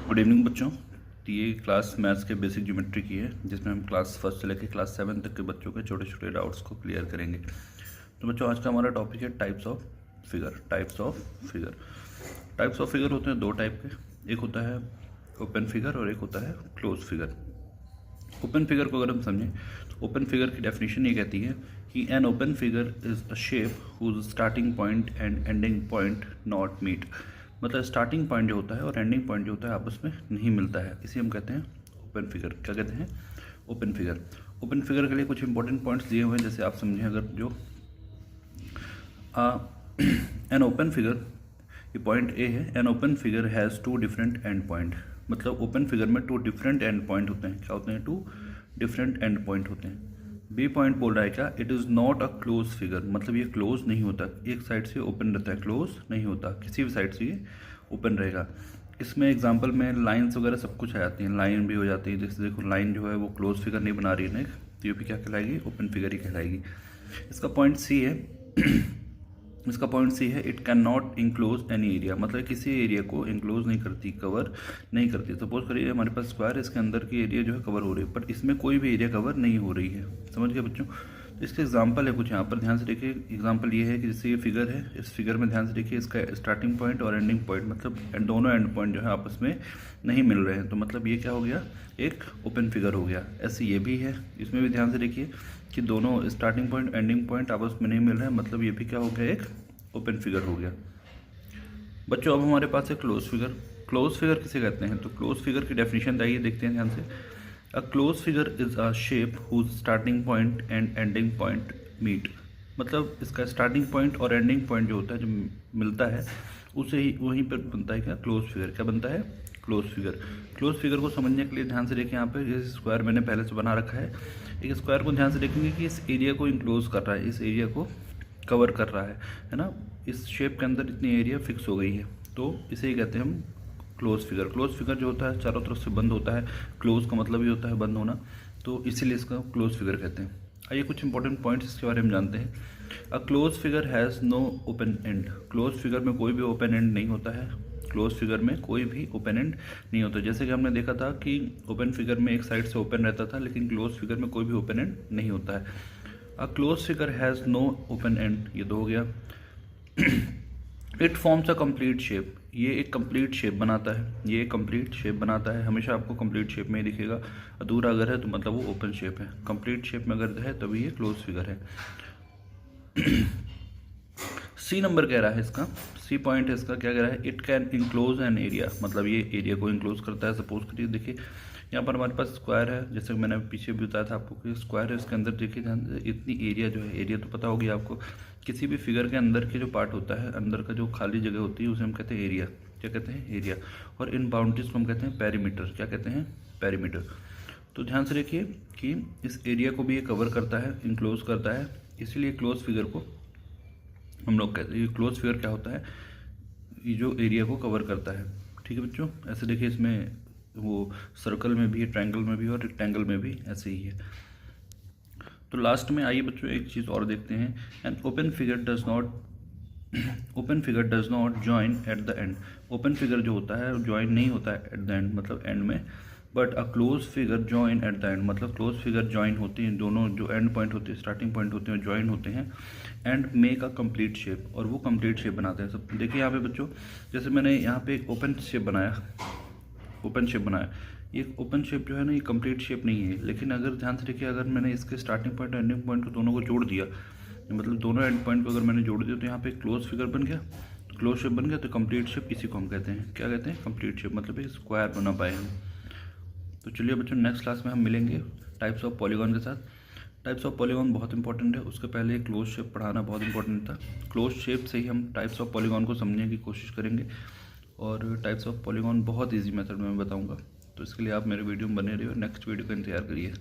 Good evening बच्चों। तो ये क्लास मैथ्स के बेसिक ज्योमेट्री की है, जिसमें हम क्लास फर्स्ट से लेकर क्लास 7 तक के बच्चों के छोटे छोटे डाउट्स को क्लियर करेंगे। तो बच्चों आज का हमारा टॉपिक है types of figure. Types of figure होते हैं दो टाइप के, एक होता है ओपन फिगर और एक होता है क्लोज फिगर। ओपन फिगर को अगर हम समझें तो ओपन फिगर की डेफिनेशन ये कहती है कि an open figure is a shape whose starting point and ending point not meet. मतलब स्टार्टिंग पॉइंट जो होता है और एंडिंग पॉइंट जो होता है आपस में नहीं मिलता है, इसे हम कहते हैं ओपन फिगर। क्या कहते हैं? Open figure. ओपन फिगर के लिए कुछ इंपॉर्टेंट पॉइंट्स दिए हुए हैं, जैसे आप समझें अगर जो एन ओपन फिगर, ये पॉइंट ए है, an open figure has two different end point. मतलब ओपन फिगर में टू डिफरेंट एंड पॉइंट होते हैं। क्या होते हैं? टू डिफरेंट एंड पॉइंट होते हैं। बी पॉइंट बोल रहा है क्या? It is not a close figure. मतलब ये क्लोज नहीं होता, एक साइड से ओपन रहता है, क्लोज नहीं होता, किसी भी साइड से ये ओपन रहेगा। इसमें एग्जांपल में लाइंस वगैरह सब कुछ आ जाती हैं, लाइन भी हो जाती है। जैसे देखो लाइन जो है वो क्लोज फिगर नहीं बना रही है ना, तो ये भी क्या कहलाएगी? ओपन फिगर ही कहलाएगी। इसका पॉइंट सी है इसका पॉइंट सी है, it can not enclose any area. मतलब किसी एरिया को इंक्लोज नहीं करती, कवर नहीं करती। सपोज करिए हमारे पास स्क्वायर है, इसके अंदर की एरिया जो है कवर हो रही है, पर इसमें कोई भी एरिया कवर नहीं हो रही है। समझ गए बच्चों? तो इसके एग्जाम्पल है कुछ यहाँ पर, ध्यान से देखिए। एग्जाम्पल ये है कि जैसे ये फिगर है, इस फिगर में ध्यान से देखिए, इसका स्टार्टिंग पॉइंट और एंडिंग पॉइंट, मतलब दोनों एंड पॉइंट जो है आपस में नहीं मिल रहे हैं। तो मतलब ये क्या हो गया? एक ओपन फिगर हो गया। ऐसे ये भी है, इसमें भी ध्यान से देखिए कि दोनों स्टार्टिंग पॉइंट एंडिंग पॉइंट आपस में नहीं मिल रहे हैं, मतलब ये भी क्या हो गया? एक ओपन फिगर हो गया। बच्चों अब हमारे पास है क्लोज फिगर। क्लोज फिगर किसे कहते हैं? तो क्लोज फिगर की डेफिनेशन आइए देखते हैं ध्यान से। A close figure is a shape whose starting point and ending point meet. मतलब इसका स्टार्टिंग पॉइंट और एंडिंग पॉइंट जो होता है, जो मिलता है, उसे ही वहीं पर बनता है क्या? Close figure. क्या बनता है? Close figure. क्लोज फिगर को समझने के लिए ध्यान से देखिए, यहाँ पे जैसे स्क्वायर मैंने पहले से बना रखा है, एक स्क्वायर को ध्यान से देखेंगे कि इस एरिया को इंक्लोज कर रहा है, इस एरिया को कवर कर रहा है ना। इस शेप के अंदर इतनी एरिया फिक्स हो गई है, तो इसे ही कहते हैं हम क्लोज फिगर। क्लोज फिगर जो होता है चारों तरफ से बंद होता है, क्लोज का मतलब ही होता है बंद होना, तो इसीलिए इसका क्लोज फिगर कहते हैं। आइए कुछ इंपॉर्टेंट पॉइंट्स इसके बारे में जानते हैं। A close figure has no open end. Close figure में कोई भी ओपन एंड नहीं होता है। क्लोज फिगर में कोई भी ओपन एंड नहीं होता। जैसे कि हमने देखा था कि ओपन फिगर में एक साइड से ओपन रहता था, लेकिन क्लोज फिगर में कोई भी ओपन एंड नहीं होता है। A close figure has no open end, ये दो हो गया। It forms a complete shape. ये एक कंप्लीट शेप बनाता है, ये एक कंप्लीट शेप बनाता है। हमेशा आपको कंप्लीट शेप में ही दिखेगा। अधूरा अगर है तो मतलब वो ओपन शेप है, कंप्लीट शेप में अगर है तभी ये क्लोज फिगर है। सी नंबर कह रहा है इसका, सी पॉइंट है इसका, क्या कह रहा है? It can enclose an area. मतलब ये एरिया को इंक्लोज करता है। सपोज करिए देखिए यहाँ पर हमारे पास स्क्वायर है, जैसे मैंने पीछे भी बताया था आपको कि स्क्वायर है, इसके अंदर देखिए ध्यान से इतनी एरिया जो है, एरिया तो पता होगी आपको, किसी भी फिगर के अंदर के जो पार्ट होता है, अंदर का जो खाली जगह होती है, उसे हम कहते हैं एरिया। क्या कहते हैं? एरिया। और इन बाउंड्रीज को हम कहते हैं पेरीमीटर। क्या कहते हैं? पेरीमीटर। तो ध्यान से देखिए कि इस एरिया को भी ये कवर करता है, इंक्लोज करता है, इसीलिए क्लोज फिगर को हम लोग कहते हैं। ये क्लोज फिगर क्या होता है? ये जो एरिया को कवर करता है। ठीक है बच्चों, ऐसे देखिए इसमें वो सर्कल में भी है, ट्रायंगल में भी है और रेक्टेंगल में भी ऐसे ही है। तो लास्ट में आइए बच्चों एक चीज़ और देखते हैं। N open figure does not join at the end. Open figure जो होता है ज्वाइन नहीं होता है एट द एंड, मतलब एंड में। But a close figure join at the end. मतलब क्लोज फिगर जॉइन होती हैं, दोनों जो एंड पॉइंट होते हैं, स्टार्टिंग पॉइंट होते हैं, जॉइन होते हैं and make a complete shape, और वो कंप्लीट शेप बनाते हैं। सब देखिए यहाँ पे बच्चों, जैसे मैंने यहाँ पे एक ओपन शेप बनाया, ये ओपन शेप जो है ना, ये कंप्लीट शेप नहीं है। लेकिन अगर ध्यान से देखिए, अगर मैंने इसके स्टार्टिंग पॉइंट और एंडिंग पॉइंट को दोनों को जोड़ दिया, मतलब दोनों एंड पॉइंट को अगर मैंने जोड़ दिया, तो यहाँ पे क्लोज फिगर बन गया, क्लोज शेप बन गया। तो कंप्लीट शेप इसी को हम कहते हैं, क्या कहते हैं? Complete shape. मतलब एक स्क्वायर बना पाए हम। तो चलिए बच्चों, नेक्स्ट क्लास में हम मिलेंगे टाइप्स ऑफ पॉलीगॉन के साथ। टाइप्स ऑफ पॉलीगॉन बहुत इंपॉर्टेंट है, उसके पहले क्लोज शेप पढ़ाना बहुत इंपॉर्टेंट था। क्लोज शेप से ही हम टाइप्स ऑफ पॉलीगॉन को समझने की कोशिश करेंगे, और टाइप्स ऑफ पॉलीगॉन बहुत ईजी मेथड में मैं बताऊंगा। तो इसके लिए आप मेरे वीडियो में बने रहिए और नेक्स्ट वीडियो का इंतजार करिए।